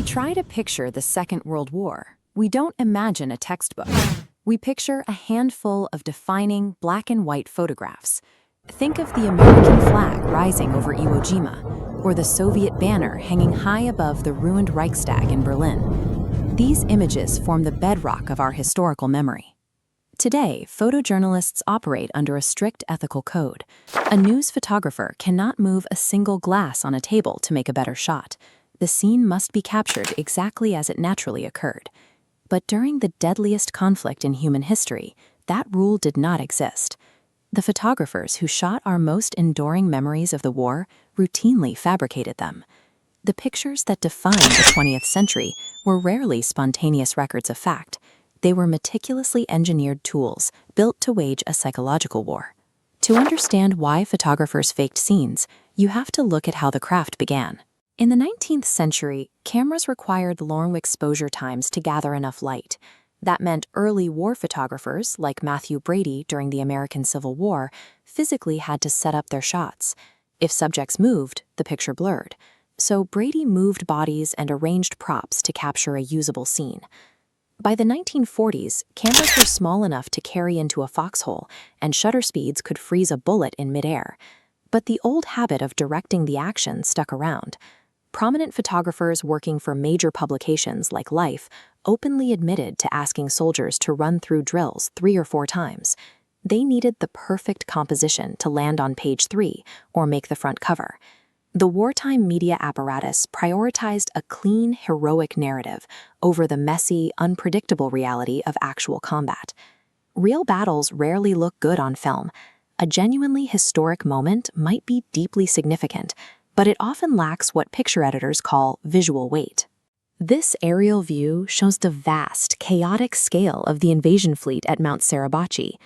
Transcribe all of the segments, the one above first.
we try to picture the Second World War, we don't imagine a textbook. We picture a handful of defining black and white photographs. Think of the American flag rising over Iwo Jima, or the Soviet banner hanging high above the ruined Reichstag in Berlin. These images form the bedrock of our historical memory. Today, photojournalists operate under a strict ethical code. A news photographer cannot move a single glass on a table to make a better shot. The scene must be captured exactly as it naturally occurred. But during the deadliest conflict in human history, that rule did not exist. The photographers who shot our most enduring memories of the war routinely fabricated them. The pictures that defined the 20th century were rarely spontaneous records of fact. They were meticulously engineered tools built to wage a psychological war. To understand why photographers faked scenes, you have to look at how the craft began. In the 19th century, cameras required long exposure times to gather enough light. That meant early war photographers, like Matthew Brady during the American Civil War, physically had to set up their shots. If subjects moved, the picture blurred. So Brady moved bodies and arranged props to capture a usable scene. By the 1940s, cameras were small enough to carry into a foxhole, and shutter speeds could freeze a bullet in midair. But the old habit of directing the action stuck around. Prominent photographers working for major publications like Life openly admitted to asking soldiers to run through drills 3 or 4 times. They needed the perfect composition to land on page 3 or make the front cover. The wartime media apparatus prioritized a clean, heroic narrative over the messy, unpredictable reality of actual combat. Real battles rarely look good on film. A genuinely historic moment might be deeply significant, but it often lacks what picture editors call visual weight. This aerial view shows the vast, chaotic scale of the invasion fleet at Mount Suribachi.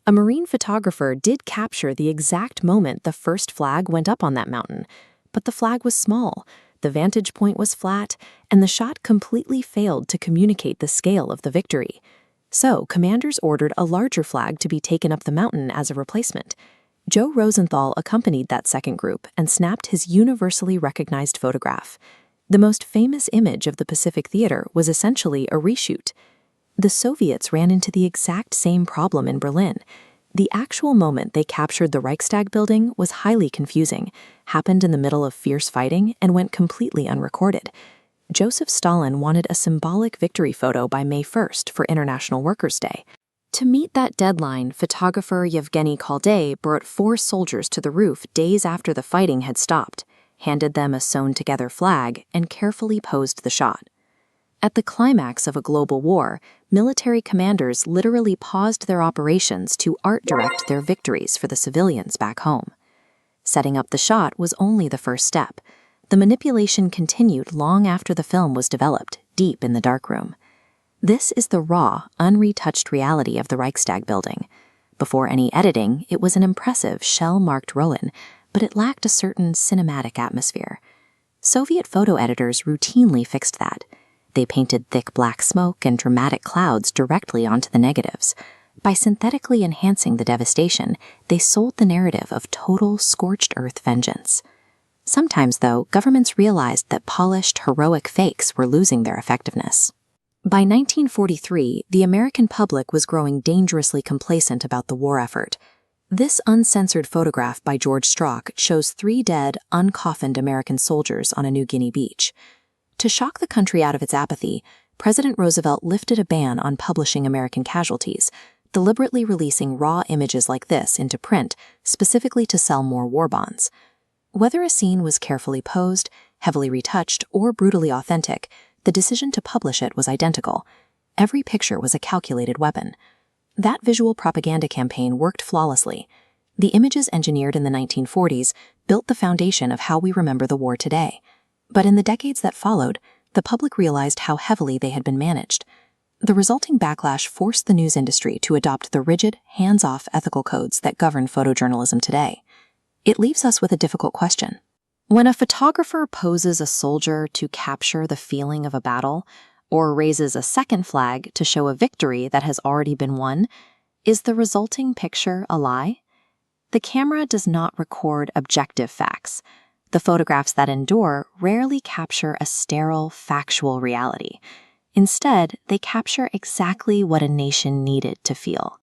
A marine photographer did capture the exact moment the first flag went up on that mountain, but the flag was small, the vantage point was flat, and the shot completely failed to communicate the scale of the victory. So, commanders ordered a larger flag to be taken up the mountain as a replacement. Joe Rosenthal accompanied that second group and snapped his universally recognized photograph. The most famous image of the Pacific Theater was essentially a reshoot. The Soviets ran into the exact same problem in Berlin. The actual moment they captured the Reichstag building was highly confusing, happened in the middle of fierce fighting, and went completely unrecorded. Joseph Stalin wanted a symbolic victory photo by May 1st for International Workers' Day. To meet that deadline, photographer Yevgeny Khaldei brought 4 soldiers to the roof days after the fighting had stopped, handed them a sewn-together flag, and carefully posed the shot. At the climax of a global war, military commanders literally paused their operations to art direct their victories for the civilians back home. Setting up the shot was only the first step. The manipulation continued long after the film was developed, deep in the darkroom. This is the raw, unretouched reality of the Reichstag building. Before any editing, it was an impressive, shell-marked ruin, but it lacked a certain cinematic atmosphere. Soviet photo editors routinely fixed that. They painted thick black smoke and dramatic clouds directly onto the negatives. By synthetically enhancing the devastation, they sold the narrative of total, scorched earth vengeance. Sometimes, though, governments realized that polished, heroic fakes were losing their effectiveness. By 1943, the American public was growing dangerously complacent about the war effort. This uncensored photograph by George Strock shows 3 dead, uncoffined American soldiers on a New Guinea beach. To shock the country out of its apathy, President Roosevelt lifted a ban on publishing American casualties, deliberately releasing raw images like this into print, specifically to sell more war bonds. Whether a scene was carefully posed, heavily retouched, or brutally authentic, the decision to publish it was identical. Every picture was a calculated weapon. That visual propaganda campaign worked flawlessly. The images engineered in the 1940s built the foundation of how we remember the war today. But in the decades that followed, the public realized how heavily they had been managed. The resulting backlash forced the news industry to adopt the rigid, hands-off ethical codes that govern photojournalism today. It leaves us with a difficult question. When a photographer poses a soldier to capture the feeling of a battle, or raises a second flag to show a victory that has already been won, is the resulting picture a lie? The camera does not record objective facts. The photographs that endure rarely capture a sterile, factual reality. Instead, they capture exactly what a nation needed to feel: